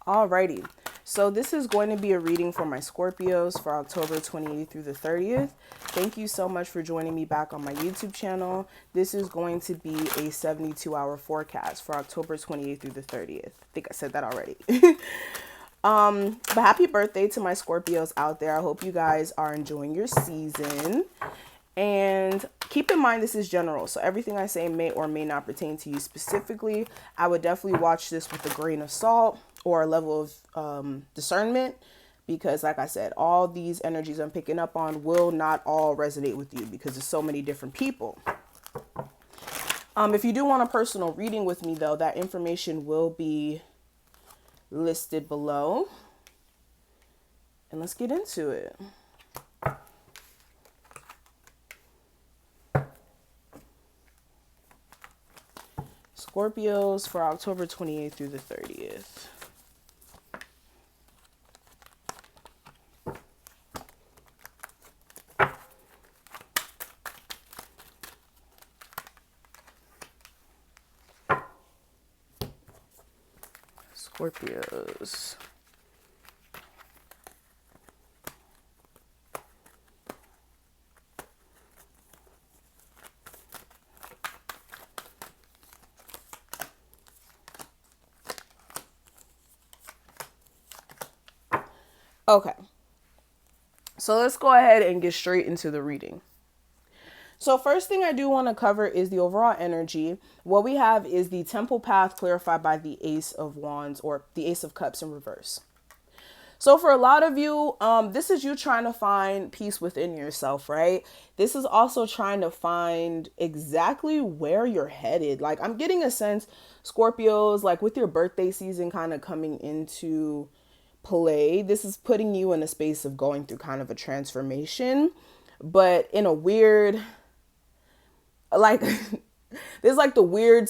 Alrighty, so this is going to be a reading for my Scorpios for October 28th through the 30th. Thank you so much for joining me back on my YouTube channel. This is going to be a 72-hour forecast for October 28th through the 30th. I think I said that already. But happy birthday to my Scorpios out there. I hope you guys are enjoying your season. And keep in mind, this is general, so everything I say may or may not pertain to you specifically. I would definitely watch this with a grain of salt or a level of discernment, because like I said, all these energies I'm picking up on will not all resonate with you because there's so many different people. If you do want a personal reading with me, though, that information will be listed below. And let's get into it. Scorpios for October 28th through the 30th. Scorpios. Okay, so let's go ahead and get straight into the reading. So first thing I do want to cover is the overall energy. What we have is the temple path clarified by the Ace of Wands, or the Ace of Cups in reverse. So for a lot of you, this is you trying to find peace within yourself, right? This is also trying to find exactly where you're headed. Like, I'm getting a sense, Scorpios, like with your birthday season kind of coming into play, this is putting you in a space of going through kind of a transformation, but in a weird, like, there's like the weird,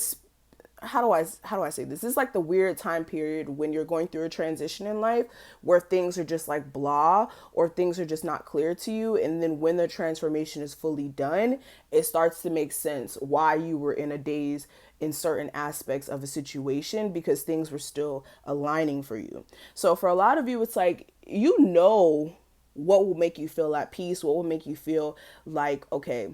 how do I say this? This is like the weird time period when you're going through a transition in life where things are just like blah, or things are just not clear to you. And then when the transformation is fully done, it starts to make sense why you were in a daze in certain aspects of a situation, because things were still aligning for you. So for a lot of you, it's like, you know, what will make you feel at peace, what will make you feel like, okay,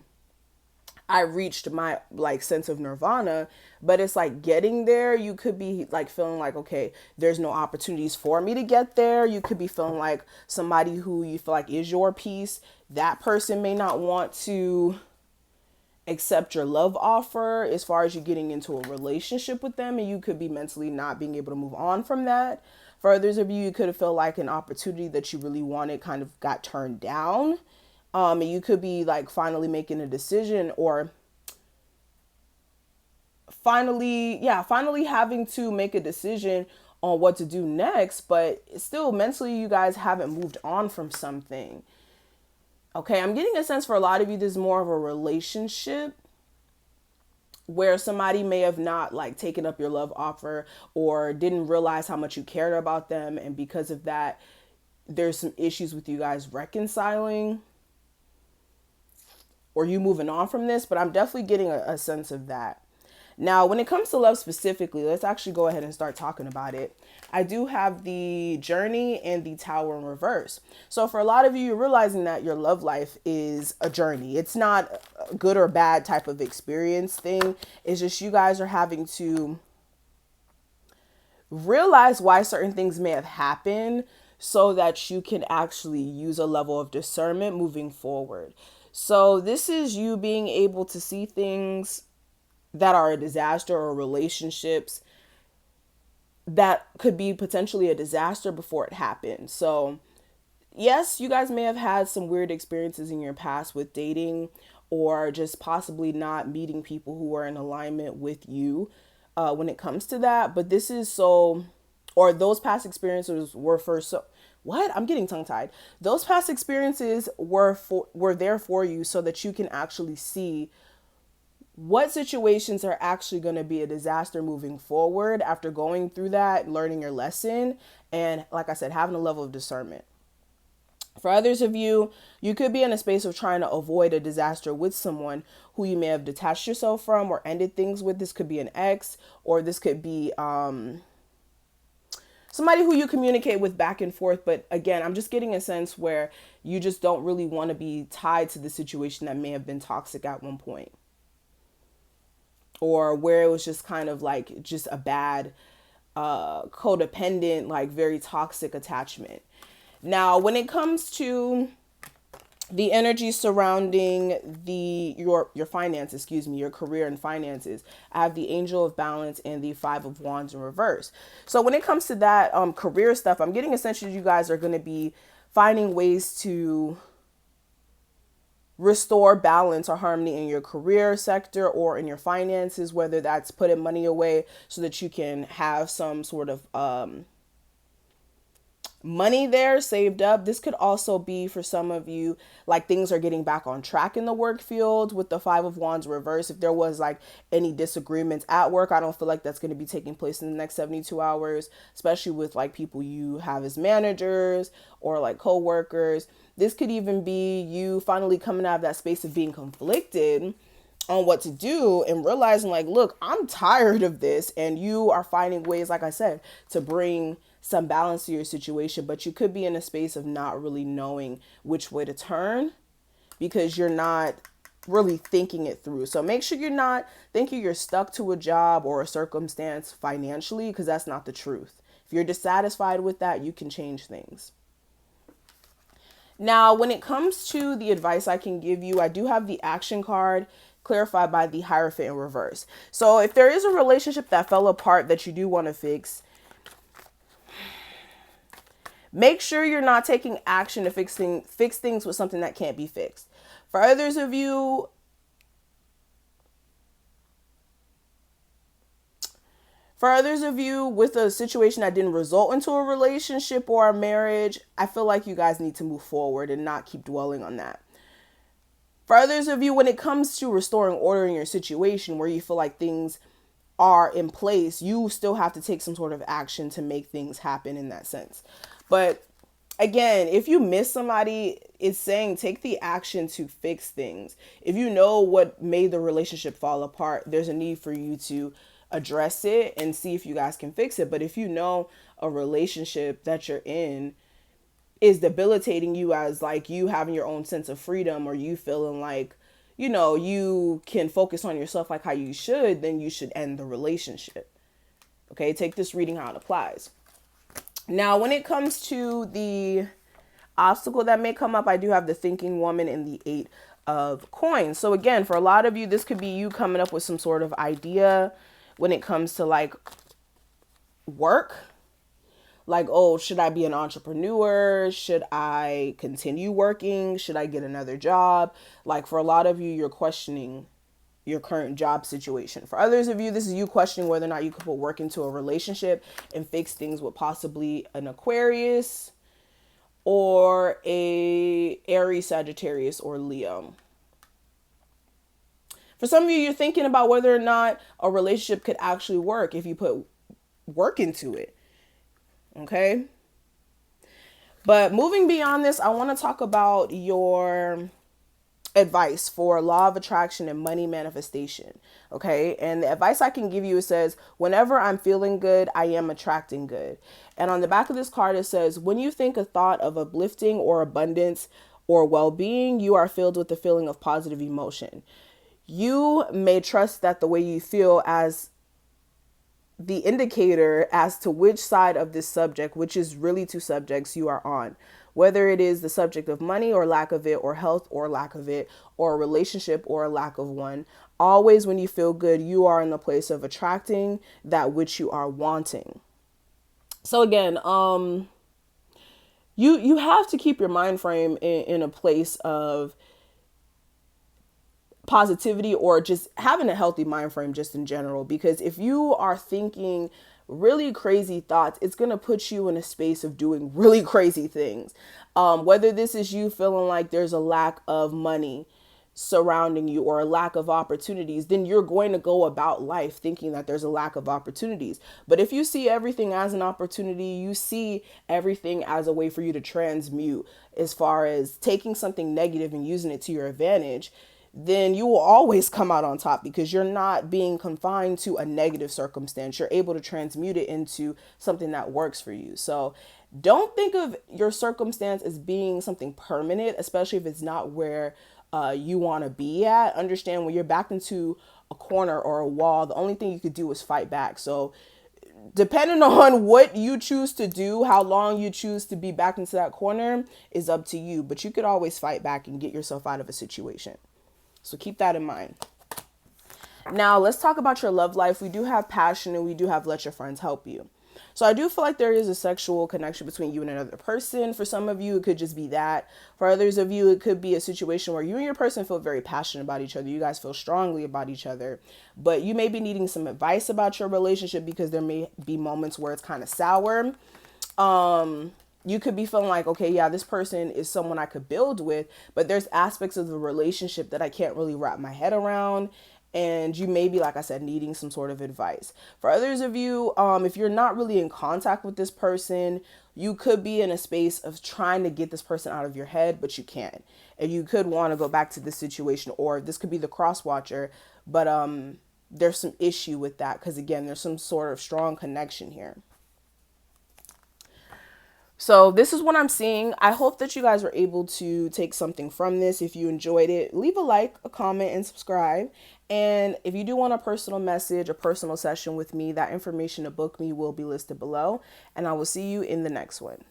I reached my like sense of nirvana. But it's like getting there, you could be like feeling like, okay, there's no opportunities for me to get there. You could be feeling like somebody who you feel like is your peace, that person may not want to accept your love offer as far as you getting into a relationship with them, and you could be mentally not being able to move on from that. For others of you, you could have felt like an opportunity that you really wanted kind of got turned down. And you could be like finally making a decision, or finally having to make a decision on what to do next, but still mentally you guys haven't moved on from something. Okay, I'm getting a sense for a lot of you, this is more of a relationship where somebody may have not like taken up your love offer or didn't realize how much you cared about them. And because of that, there's some issues with you guys reconciling or you moving on from this. But I'm definitely getting a sense of that. Now, when it comes to love specifically, let's actually go ahead and start talking about it. I do have the Journey and the Tower in reverse. So for a lot of you, you're realizing that your love life is a journey. It's not a good or bad type of experience thing. It's just you guys are having to realize why certain things may have happened so that you can actually use a level of discernment moving forward. So this is you being able to see things that are a disaster, or relationships that could be potentially a disaster before it happened. So yes, you guys may have had some weird experiences in your past with dating, or just possibly not meeting people who are in alignment with you when it comes to that. But this is or those past experiences were for I'm getting tongue tied. Those past experiences were there for you so that you can actually see what situations are actually going to be a disaster moving forward after going through that, learning your lesson, and like I said, having a level of discernment. For others of you, you could be in a space of trying to avoid a disaster with someone who you may have detached yourself from or ended things with. This could be an ex, or this could be somebody who you communicate with back and forth. But again, I'm just getting a sense where you just don't really want to be tied to the situation that may have been toxic at one point, or where it was just kind of like just a bad codependent, like very toxic attachment. Now, when it comes to the energy surrounding your finances, your career and finances, I have the Angel of Balance and the Five of Wands in reverse. So when it comes to that career stuff, I'm getting essentially you guys are going to be finding ways to restore balance or harmony in your career sector or in your finances, whether that's putting money away so that you can have some sort of money there saved up. This could also be for some of you, like things are getting back on track in the work field with the Five of Wands reverse. If there was like any disagreements at work, I don't feel like that's going to be taking place in the next 72 hours, especially with like people you have as managers or like co-workers. This could even be you finally coming out of that space of being conflicted on what to do and realizing like, look, I'm tired of this. And you are finding ways, like I said, to bring some balance to your situation, but you could be in a space of not really knowing which way to turn because you're not really thinking it through. So make sure you're not thinking you're stuck to a job or a circumstance financially, because that's not the truth. If you're dissatisfied with that, you can change things. Now, when it comes to the advice I can give you, I do have the action card clarified by the Hierophant in reverse. So if there is a relationship that fell apart that you do want to fix, make sure you're not taking action to fix things with something that can't be fixed. For others of you, with a situation that didn't result into a relationship or a marriage, I feel like you guys need to move forward and not keep dwelling on that. For others of you, when it comes to restoring order in your situation where you feel like things are in place, you still have to take some sort of action to make things happen in that sense. But again, if you miss somebody, it's saying take the action to fix things. If you know what made the relationship fall apart, there's a need for you to address it and see if you guys can fix it. But if you know a relationship that you're in is debilitating you as like you having your own sense of freedom, or you feeling like, you can focus on yourself like how you should, then you should end the relationship. Okay, take this reading how it applies. Now, when it comes to the obstacle that may come up, I do have the Thinking Woman and the Eight of Coins. So again, for a lot of you, this could be you coming up with some sort of idea when it comes to like work. Like, oh, should I be an entrepreneur? Should I continue working? Should I get another job? Like for a lot of you, you're questioning your current job situation. For others of you, this is you questioning whether or not you could put work into a relationship and fix things with possibly an Aquarius or a Aries, Sagittarius, or Leo. For some of you, you're thinking about whether or not a relationship could actually work if you put work into it. Okay? But moving beyond this, I want to talk about your advice for law of attraction and money manifestation. Okay. And the advice I can give you, it says, whenever I'm feeling good, I am attracting good. And on the back of this card, it says, when you think a thought of uplifting or abundance or well-being, you are filled with the feeling of positive emotion. You may trust that the way you feel as the indicator as to which side of this subject, which is really two subjects, you are on. Whether it is the subject of money or lack of it, or health or lack of it, or a relationship or a lack of one, always when you feel good, you are in the place of attracting that which you are wanting. So again, you have to keep your mind frame in a place of positivity, or just having a healthy mind frame just in general. Because if you are thinking really crazy thoughts, it's going to put you in a space of doing really crazy things. Whether this is you feeling like there's a lack of money surrounding you or a lack of opportunities, then you're going to go about life thinking that there's a lack of opportunities. But if you see everything as an opportunity, you see everything as a way for you to transmute, as far as taking something negative and using it to your advantage, then you will always come out on top because you're not being confined to a negative circumstance. You're able to transmute it into something that works for you. So don't think of your circumstance as being something permanent, especially if it's not where you want to be at. Understand when you're backed into a corner or a wall, the only thing you could do is fight back. So depending on what you choose to do, how long you choose to be back into that corner is up to you. But you could always fight back and get yourself out of a situation. So keep that in mind. Now let's talk about your love life. We do have passion and we do have let your friends help you. So I do feel like there is a sexual connection between you and another person. For some of you, it could just be that. For others of you, it could be a situation where you and your person feel very passionate about each other. You guys feel strongly about each other, but you may be needing some advice about your relationship because there may be moments where it's kind of sour. You could be feeling like, okay, yeah, this person is someone I could build with, but there's aspects of the relationship that I can't really wrap my head around. And you may be, like I said, needing some sort of advice. For others of you, if you're not really in contact with this person, you could be in a space of trying to get this person out of your head, but you can't. And you could want to go back to this situation, or this could be the cross watcher, but there's some issue with that because, again, there's some sort of strong connection here. So this is what I'm seeing. I hope that you guys were able to take something from this. If you enjoyed it, leave a like, a comment, and subscribe. And if you do want a personal message, a personal session with me, that information to book me will be listed below. And I will see you in the next one.